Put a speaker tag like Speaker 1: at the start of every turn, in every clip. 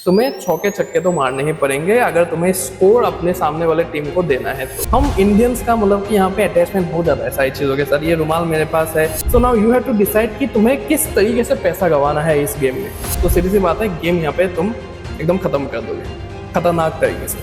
Speaker 1: तुम्हें छक्के छक्के तो मारने ही पड़ेंगे अगर तुम्हें स्कोर अपने सामने वाले टीम को देना है। तो हम इंडियंस का मतलब कि यहाँ पे अटैचमेंट हो जाता है सारी चीज़ों के साथ। ये रुमाल मेरे पास है, so now you have to decide कि तुम्हें किस तरीके से पैसा गंवाना है इस गेम में। तो सीधी सी बात है, गेम यहाँ पे तुम एकदम खत्म कर दोगे खतरनाक तरीके से,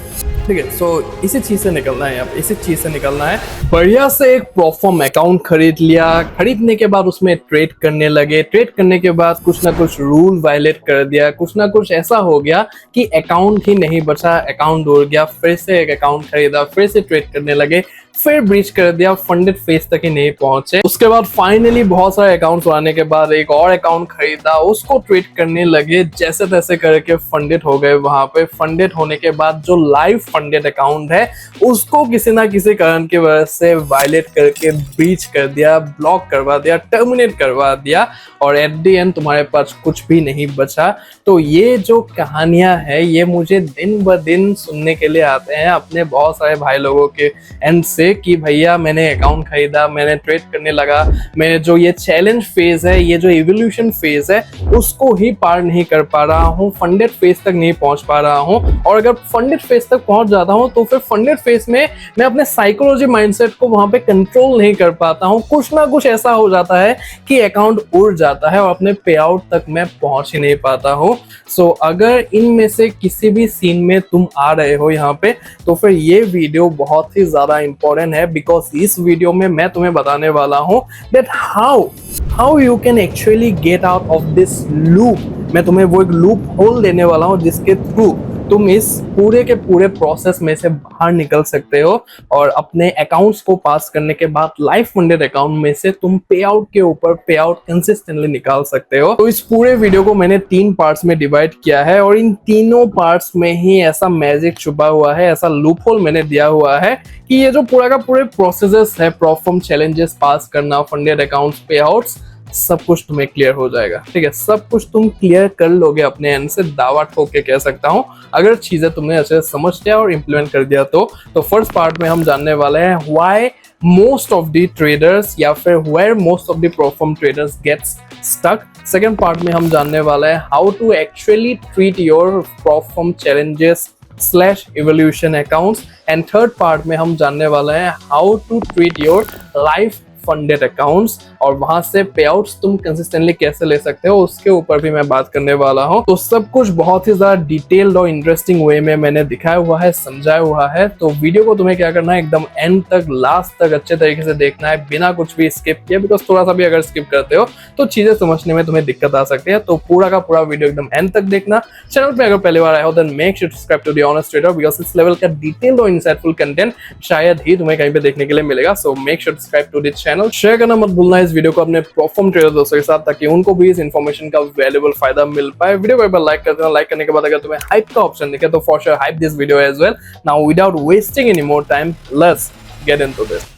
Speaker 1: ठीक है। सो इसी चीज से निकलना है, यहाँ इसी चीज से निकलना है। बढ़िया से एक प्रोफॉर्म अकाउंट खरीद लिया, खरीदने के बाद उसमें ट्रेड करने लगे, ट्रेड करने के बाद कुछ ना कुछ रूल वायलेट कर दिया, कुछ ना कुछ ऐसा हो गया कि अकाउंट ही नहीं बचा, अकाउंट उड़ गया। फिर से एक अकाउंट खरीदा, फिर से ट्रेड करने लगे, फिर ब्रीच कर दिया, फंडेड फेज तक ही नहीं पहुंचे। उसके बाद फाइनली बहुत सारे अकाउंट्स आने के बाद एक और अकाउंट खरीदा, उसको ट्रेड करने लगे, जैसे तैसे करके फंडेड हो गए। वहां पे फंडेड होने के बाद जो लाइव फंडेड अकाउंट है उसको किसी ना किसी कारण की वजह से वायलेट करके ब्रीच कर दिया, ब्लॉक करवा दिया, टर्मिनेट करवा दिया, और एट द एंड तुम्हारे पास कुछ भी नहीं बचा। तो ये जो कहानियां है ये मुझे दिन ब दिन सुनने के लिए आते हैं अपने बहुत सारे भाई लोगों के एंड से कि भैया मैंने अकाउंट खरीदा, मैंने ट्रेड करने लगा, मैंने जो ये चैलेंज फेज है, ये जो इवोल्यूशन फेज है उसको ही पार नहीं कर पा रहा हूँ, फंडेड फेज तक नहीं पहुंच पा रहा हूँ। और अगर फंडेड फेज तक पहुंच जाता हूँ तो फिर फंडेड फेज में मैं अपने साइकोलॉजी माइंडसेट को वहां पे कंट्रोल नहीं कर पाता हूँ। कुछ ना कुछ ऐसा हो जाता है कि अकाउंट उड़ जाता है और अपने पे आउट तक मैं पहुंच ही नहीं पाता हूँ। सो अगर इनमें से किसी भी सीन में तुम आ रहे हो यहाँ पे, तो फिर ये वीडियो बहुत ही ज्यादा इंपॉर्टेंट है, बिकॉज इस वीडियो में मैं तुम्हें बताने वाला हूँ that how you can actually get out of this loop. मैं तुम्हें वो एक लूप होल देने वाला हूँ जिसके थ्रू तुम इस पूरे के पूरे प्रोसेस में से बाहर निकल सकते हो और अपने अकाउंट्स को पास करने के बाद लाइव फंडेड अकाउंट में से तुम पे आउट के ऊपर पे आउट कंसिस्टेंटली निकाल सकते हो। तो इस पूरे वीडियो को मैंने 3 पार्ट्स में डिवाइड किया है और इन तीनों पार्ट्स में ही ऐसा मैजिक छुपा हुआ है, ऐसा लूप होल मैंने दिया हुआ है कि ये जो पूरा का पूरे प्रोसेसेस है, परफॉर्म चैलेंजेस पास करना, फंडेड अकाउंट्स, पे आउट्स, सब कुछ तुम्हें क्लियर हो जाएगा, ठीक है। सब कुछ तुम क्लियर कर लोगे अपने एंड से, दावा ठोक के कह सकता हूं, अगर चीजें तुमने अच्छे से समझ लिया और इम्प्लीमेंट कर दिया तो फर्स्ट पार्ट में हम जानने वाले हैं why most of the traders या फिर where most of the prop firm traders gets stuck. Second part में हम जानने वाले हैं how to actually treat your prop firm challenges slash evaluation accounts, and third part में हम जानने वाले हैं how to treat your live funded accounts, और वहां से पे आउट्स तुम कंसिस्टेंटली कैसे ले सकते हो उसके ऊपर भी मैं बात करने वाला हूं। तो सब कुछ बहुत ही ज्यादा डिटेल्ड और इंटरेस्टिंग वे में मैंने दिखाया हुआ है, समझाया हुआ है। तो वीडियो को तुम्हें क्या करना है, एकदम एंड तक, लास्ट तक अच्छे तरीके से देखना है, बिना कुछ भी स्किप किए, बिकॉज थोड़ा सा भी अगर स्किप करते हो तो चीजें समझने में तुम्हें दिक्कत आ सकती है। तो पूरा का पूरा वीडियो एकदम एंड तक देखना। चैनल पे अगर पहली बार आए हो then make sure to subscribe to the honest Trader, because इस लेवल का डिटेल्ड और इंसाइटफुल कंटेंट शायद ही तुम्हें कहीं पे देखने के लिए मिलेगा। So make sure to subscribe to the channel, share करना मत भूलना इस वीडियो को अपने परफॉर्म ट्रेडर दोस्तों के साथ, ताकि उनको भी इस इंफॉर्मेशन का वैल्यूएबल फायदा मिल पाए। वीडियो को एक बार लाइक कर देना, लाइक करने के बाद अगर तुम्हें हाइप का ऑप्शन दिखे तो for sure hype this video as well. Now without wasting any more time, let's get into this.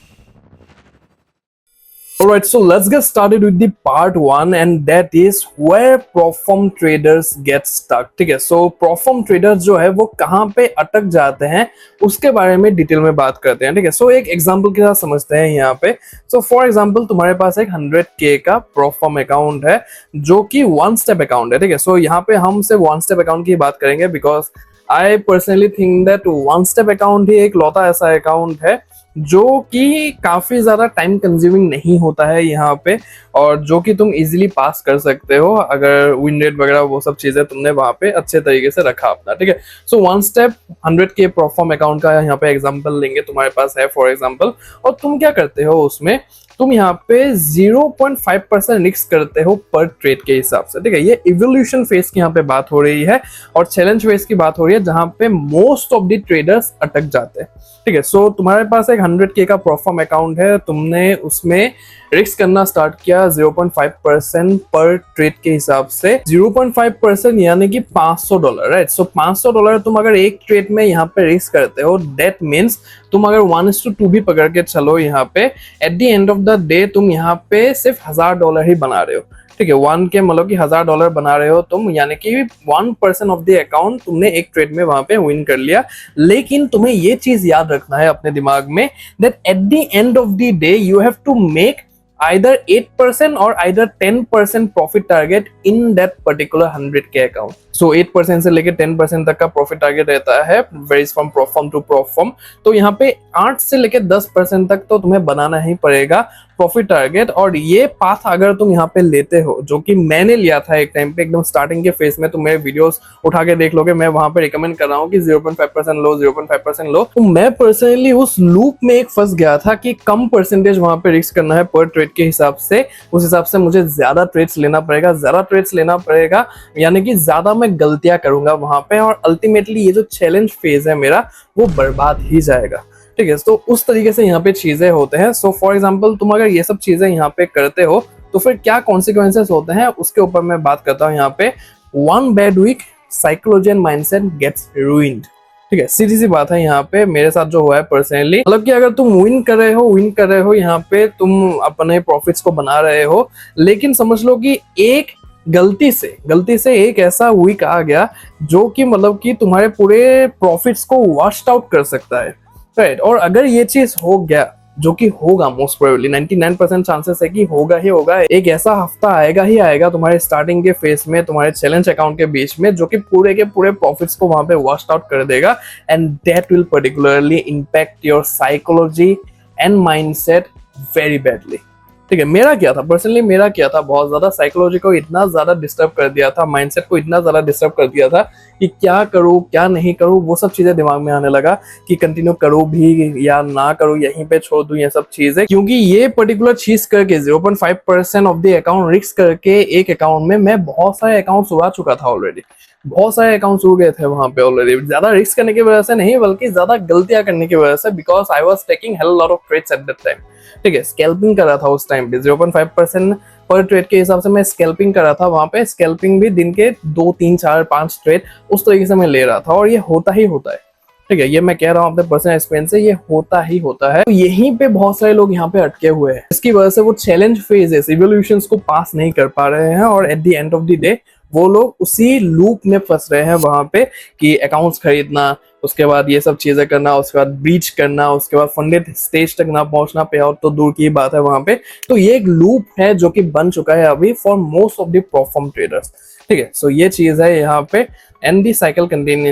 Speaker 1: Alright, so let's get started with the part 1, and that is where perform traders get stuck, ठीक है। So perform traders जो है वो कहाँ पे अटक जाते हैं उसके बारे में डिटेल में बात करते हैं, ठीक है। So एक एग्जांपल के साथ समझते हैं यहाँ पे। So for example तुम्हारे पास एक 100K का perform अकाउंट है जो कि 1 स्टेप अकाउंट है, ठीक है। So यहाँ पे हम सिर्फ 1 स्टेप अकाउंट की बात करेंगे, because I personally think that 1 step account ही एक लौता ऐसा अकाउंट है जो कि काफी ज्यादा टाइम कंज्यूमिंग नहीं होता है यहाँ पे, और जो कि तुम इजीली पास कर सकते हो अगर विन रेट वगैरह वो सब चीजें तुमने वहां पे अच्छे तरीके से रखा अपना, ठीक है। सो 1 स्टेप 100K परफॉर्म अकाउंट का यहाँ पे एग्जांपल लेंगे, तुम्हारे पास है फॉर एग्जांपल, और तुम क्या करते हो उसमें, तुम यहाँ पे 0.5% रिस्क करते हो पर ट्रेड के हिसाब से, ठीक है। ये इवोल्यूशन फेज की यहाँ पे बात हो रही है और चैलेंज फेज की बात हो रही है जहां पे मोस्ट ऑफ द ट्रेडर्स अटक जाते हैं, ठीक है। सो तुम्हारे पास एक 100K का परफॉर्म अकाउंट है, तुमने उसमें रिस्क करना स्टार्ट किया 0.5% पर ट्रेड के हिसाब से। 0.5% यानी कि $500, राइट। सो $500 तुम अगर एक ट्रेड में यहाँ पे रिस्क करते हो, दैट मीन्स तुम अगर 1:2 भी पकड़ के चलो यहाँ पे, eight the end of the day तुम यहाँ पे सिर्फ $1000 ही बना रहे हो, ठीक है। 1 के मतलब कि $1000 बना रहे हो तुम, यानी कि 1% ऑफ द अकाउंट तुमने एक ट्रेड में वहां पे विन कर लिया। लेकिन तुम्हें ये चीज याद रखना है अपने दिमाग में that at the end of the day you have to make either 8% or either 10% profit target in that particular 100K account. सो 8% से लेके 10% तक का प्रॉफिट टारगेट रहता है, varies from firm to firm. तो यहाँ पे 8 से लेके 10% तक तो तुम्हें बनाना ही पड़ेगा प्रॉफिट टारगेट। और ये पाथ अगर तुम यहाँ पे लेते हो, जो कि मैंने लिया था एक टाइम पे एकदम स्टार्टिंग के फेज में, तो मेरे वीडियोस उठा के देख लोगे, मैं वहां पे रिकमेंड कर रहा हूँ कि 0.5% लो, 0.5% लो। तो मैं पर्सनली उस लूप में एक फंस गया था कि कम परसेंटेज वहां पे रिस्क करना है पर ट्रेड के हिसाब से, उस हिसाब से मुझे ज्यादा ट्रेड्स लेना पड़ेगा, ज्यादा ट्रेड्स लेना पड़ेगा, यानी कि ज्यादा मैं गलतियां करूंगा वहां पे, और अल्टीमेटली ये जो चैलेंज फेज है मेरा वो बर्बाद ही जाएगा। ठीक है, तो उस तरीके से यहाँ पे चीजें होते हैं। सो फॉर एग्जाम्पल तुम अगर ये सब चीजें यहाँ पे करते हो तो फिर क्या कॉन्सिक्वेंसेस होते हैं उसके ऊपर मैं बात करता हूँ यहाँ पे। 1 bad week psychology and mindset gets ruined. ठीक है, सीधी सी बात है यहाँ पे मेरे साथ जो हुआ है पर्सनली, मतलब कि अगर तुम विन कर रहे हो यहाँ पे, तुम अपने प्रॉफिट्स को बना रहे हो, लेकिन समझ लो कि एक गलती से एक ऐसा वीक आ गया जो कि मतलब कि तुम्हारे पूरे प्रॉफिट्स को वॉश्ड आउट कर सकता है, राइट। और अगर ये चीज हो गया, जो कि होगा मोस्ट प्रोबेबली 99% चांसेस है कि होगा ही होगा, एक ऐसा हफ्ता आएगा ही आएगा तुम्हारे स्टार्टिंग के फेस में, तुम्हारे चैलेंज अकाउंट के बीच में, जो कि पूरे के पूरे प्रॉफिट्स को वहां पे वॉश्ड आउट कर देगा, and that will particularly impact your psychology and mindset very badly. ठीक है, मेरा क्या था पर्सनली, मेरा क्या था, बहुत ज्यादा साइकोलॉजी को इतना ज्यादा डिस्टर्ब कर दिया था, माइंडसेट को इतना ज्यादा डिस्टर्ब कर दिया था कि क्या करूँ क्या नहीं करूँ, वो सब चीजें दिमाग में आने लगा कि कंटिन्यू करूँ भी या ना करूँ, यहीं पे छोड़ दूं, ये सब चीजें। क्योंकि ये पर्टिकुलर चीज करके 0.5% ऑफ द अकाउंट रिस्क करके एक अकाउंट में मैं बहुत सारे अकाउंट उड़ा चुका था ऑलरेडी, बहुत सारे अकाउंट्स उड़ गए थे वहां पे ऑलरेडी, ज्यादा रिस्क करने की वजह से नहीं बल्कि ज्यादा गलतियां करने की वजह से, because I was taking hell lot of trades at that time. ठीक है, स्कैल्पिंग कर रहा था उस टाइम पे, 0.5% पर ट्रेड के हिसाब से मैं स्कैल्पिंग कर रहा था वहां पे, स्कैल्पिंग भी दिन के 2 3 4 5 ट्रेड उस तरीके से मैं ले रहा था, और ये होता ही होता है। ठीक है, ये मैं कह रहा हूँ अपने पर्सनल एक्सपीरियंस से, ये होता ही होता है। तो यहीं पे बहुत सारे लोग यहाँ पे अटके हुए हैं, इसकी वजह से वो चैलेंज फेजेस, इवोल्यूशंस को पास नहीं कर पा रहे हैं, और eight the end of the day वो लोग उसी लूप में फंस रहे हैं वहां पे कि अकाउंट्स खरीदना, उसके बाद ये सब चीजें करना, उसके बाद ब्रीच करना, उसके बाद फंडेड स्टेज तक ना पहुंचना, पे आउट तो दूर की बात है वहां पे। तो ये एक लूप है जो कि बन चुका है अभी for most of the platform traders. ठीक है, सो ये चीज है यहाँ पे, and the cycle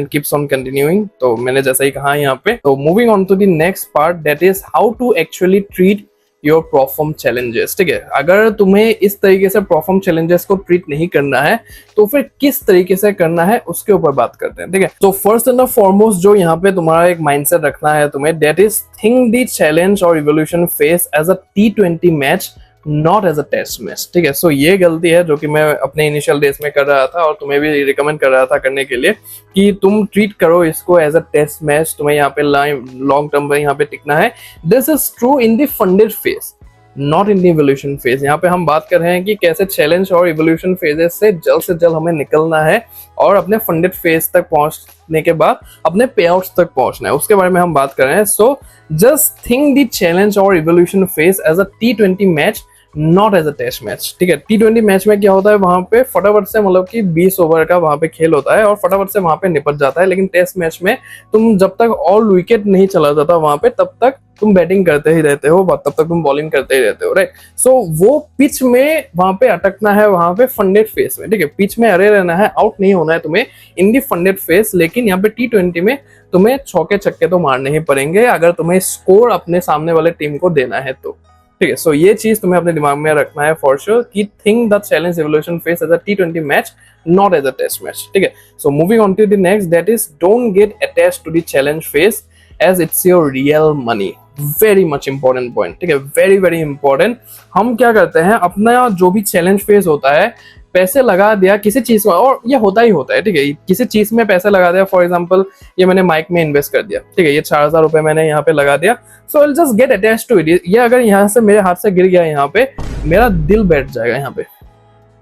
Speaker 1: keeps on continuing. तो मैंने जैसा ही कहा यहाँ पे, तो moving on to the next part, that is how to actually treat your prop firm challenges. ठीक है, अगर तुम्हें इस तरीके से परफॉर्म चैलेंजेस को ट्रीट नहीं करना है तो फिर किस तरीके से करना है उसके ऊपर बात करते हैं। ठीक है, तो फर्स्ट एंड फॉरमोस्ट जो यहाँ पे तुम्हारा एक माइंडसेट रखना है तुम्हें, that is think the challenge और evolution phase as a T20 match, not as a test match. ठीक है, सो ये गलती है जो कि मैं अपने इनिशियल डेज में कर रहा था और तुम्हें भी रिकमेंड कर रहा था करने के लिए, कि तुम ट्रीट करो इसको एज अ टेस्ट मैच, तुम्हें यहाँ पे लॉन्ग टर्म में यहाँ पे टिकना है। This is true in the funded phase, not in the evolution phase. यहाँ पे हम बात कर रहे हैं कि कैसे चैलेंज और इवोल्यूशन फेजेस से जल्द हमें निकलना है और अपने फंडेड फेज तक पहुंचने के बाद अपने पे आउट्स तक पहुंचना है, उसके बारे में हम बात कर रहे हैं। So just think the challenge और evolution phase as a T20 match, not as a test match. ठीक है, T20 मैच में क्या होता है, वहां पे फटाफट से मतलब कि 20 ओवर का वहां पे खेल होता है और फटाफट से वहां पे निपट जाता है, लेकिन टेस्ट मैच में तुम जब तक ऑल विकेट नहीं चला जाता वहां पे तब तक तुम बैटिंग करते ही रहते हो, तब तक तुम बॉलिंग करते ही रहते हो, राइट। सो वो पिच में वहां पे अटकना है, वहां पे फंडेड फेस में। ठीक है, पिच में अरे रहना है, आउट नहीं होना है तुम्हें इन दी फंडेड फेस, लेकिन यहाँ पे T20 में तुम्हें चौके छक्के तो मारने ही पड़ेंगे अगर तुम्हें स्कोर अपने सामने वाले टीम को देना है तो। ठीक है, सो ये चीज तुम्हें अपने दिमाग में रखना है फॉर श्योर कि think the challenge evolution phase as a T20 match, not as a test match. ठीक है, so moving on to the next, that is don't get attached to the challenge phase as it's your real money. Very much important point. ठीक है, very very important. हम क्या करते हैं, अपना जो भी चैलेंज फेस होता है, पैसे लगा दिया किसी चीज में, और ये होता ही होता है। ठीक है, किसी चीज में पैसे लगा दिया, फॉर एग्जांपल ये मैंने माइक में इन्वेस्ट कर दिया। ठीक है, ये 4000 रुपए मैंने यहाँ पे लगा दिया, so I just get attach to it. ये अगर यहाँ से मेरे हाथ से गिर गया यहाँ पे, मेरा दिल बैठ जाएगा यहाँ पे,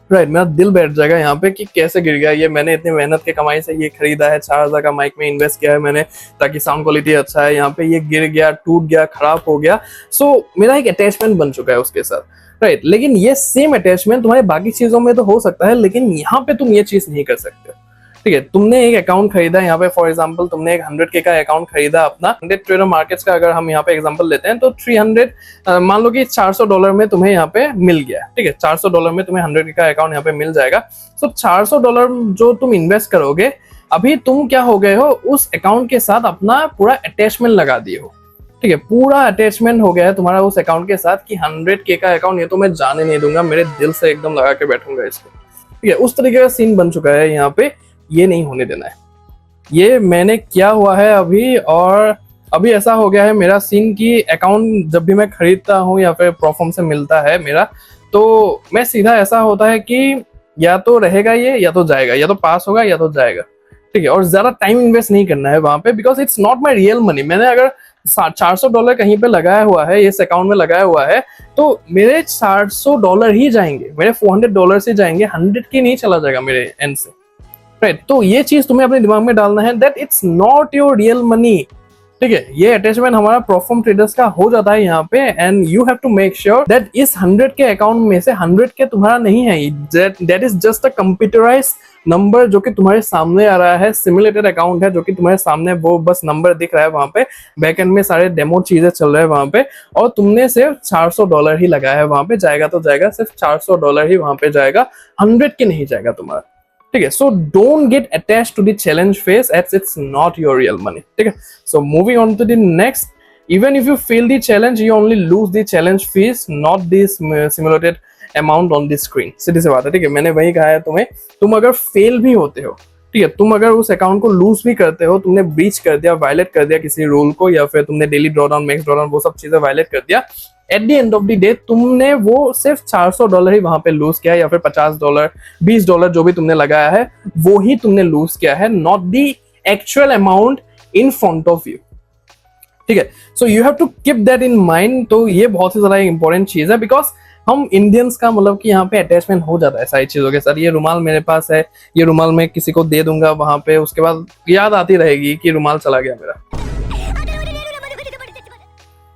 Speaker 1: राइट, मेरा दिल बैठ जाएगा यहाँ पे कि कैसे गिर गया ये, मैंने इतनी मेहनत के कमाई से ये खरीदा है, 4000 का माइक में इन्वेस्ट किया है मैंने ताकि साउंड क्वालिटी अच्छा है, यहाँ पे ये गिर गया, टूट गया, खराब हो गया। सो मेरा एक अटैचमेंट बन चुका है उसके साथ, राइट। लेकिन ये सेम अटैचमेंट तुम्हारे बाकी चीजों में तो हो सकता है, लेकिन यहाँ पे तुम ये चीज नहीं कर सकते। ठीक है, तुमने एक अकाउंट खरीदा यहाँ पे, फॉर एग्जांपल तुमने एक 100K का अकाउंट खरीदा अपना 100 ट्रेडर मार्केट्स का, अगर हम यहाँ पे एग्जांपल लेते हैं तो 300 मान लो कि $400 में तुम्हें यहाँ पे मिल गया। ठीक है, $400 में तुम्हें 100K का अकाउंट यहाँ पे मिल जाएगा। सो $400 जो तुम इन्वेस्ट करोगे, अभी तुम क्या हो गए हो, उस अकाउंट के साथ अपना पूरा अटैचमेंट लगा दिए हो। ठीक है, पूरा अटैचमेंट हो गया है तुम्हारा उस अकाउंट के साथ कि 100K का अकाउंट ये तो मैं जाने नहीं दूंगा, मेरे दिल से एकदम लगा के बैठूंगा इसको। ठीक है, उस तरीके का सीन बन चुका है यहाँ पे, ये नहीं होने देना है। ये मैंने किया हुआ है अभी, और अभी ऐसा हो गया है मेरा सीन कि अकाउंट जब भी मैं खरीदता हूँ या फिर प्रोफॉर्म से मिलता है मेरा, तो मैं सीधा ऐसा होता है कि या तो रहेगा ये या तो जाएगा, या तो पास होगा या तो जाएगा। ठीक है, और ज्यादा टाइम इन्वेस्ट नहीं करना है वहां पे, because it's not my real money. मैंने अगर $400 कहीं पे लगाया हुआ है, इस अकाउंट में लगाया हुआ है, तो मेरे $400 ही जाएंगे, मेरे $400 ही जाएंगे, 100K नहीं चला जाएगा मेरे एंड से। राइट, तो ये चीज तुम्हें अपने दिमाग में डालना है that it's not your real money. ठीक है, ये अटैचमेंट हमारा प्रोफॉर्म ट्रेडर्स का हो जाता है यहाँ पे, and you have to make sure that इस 100K अकाउंट में से 100K तुम्हारा नहीं है, that is just a computerise number जो कि तुम्हारे सामने आ रहा है, सिमुलेटेड अकाउंट है जो कि तुम्हारे सामने वो बस नंबर दिख रहा है वहां पे, बैकएंड में सारे डेमो चीजें चल रहे हैं वहां पे, और तुमने सिर्फ $400 ही लगाया है वहां पे। जाएगा तो जाएगा, सिर्फ $400 ही वहां पे जाएगा, 100K नहीं जाएगा तुम्हारा। ठीक है, so don't get attach to the challenge phase as it's not your real money. ठीक है, so moving on to the next, even if you fail the challenge you only lose the challenge fees, not this simulated amount on the screen. सीधी सी बात है। ठीक है, मैंने वही कहा है तुम्हें, तुम अगर फेल भी होते हो, ठीक है, तुम अगर उस अकाउंट को लूज भी करते हो, तुमने ब्रीच कर दिया, वायलेट कर दिया किसी रूल को, या फिर तुमने डेली ड्रॉडाउन, मैक्स ड्रॉडाउन, वो सब चीजें वायलेट कर दिया, eight the end of the day तुमने वो सिर्फ $400 ही वहां पे लूज किया, या फिर $50, $20 जो भी तुमने लगाया है वो ही तुमने लूज किया है, not the actual amount in front of you. ठीक है, so you have to keep that in mind. तो ये बहुत ही ज्यादा इंपॉर्टेंट चीज है, बिकॉज हम इंडियंस का मतलब कि यहाँ पे अटैचमेंट हो जाता है सारी चीजों के साथ। ये रुमाल मेरे पास है, ये रुमाल मैं किसी को दे दूंगा वहां पे, उसके बाद याद आती रहेगी कि रुमाल चला गया मेरा।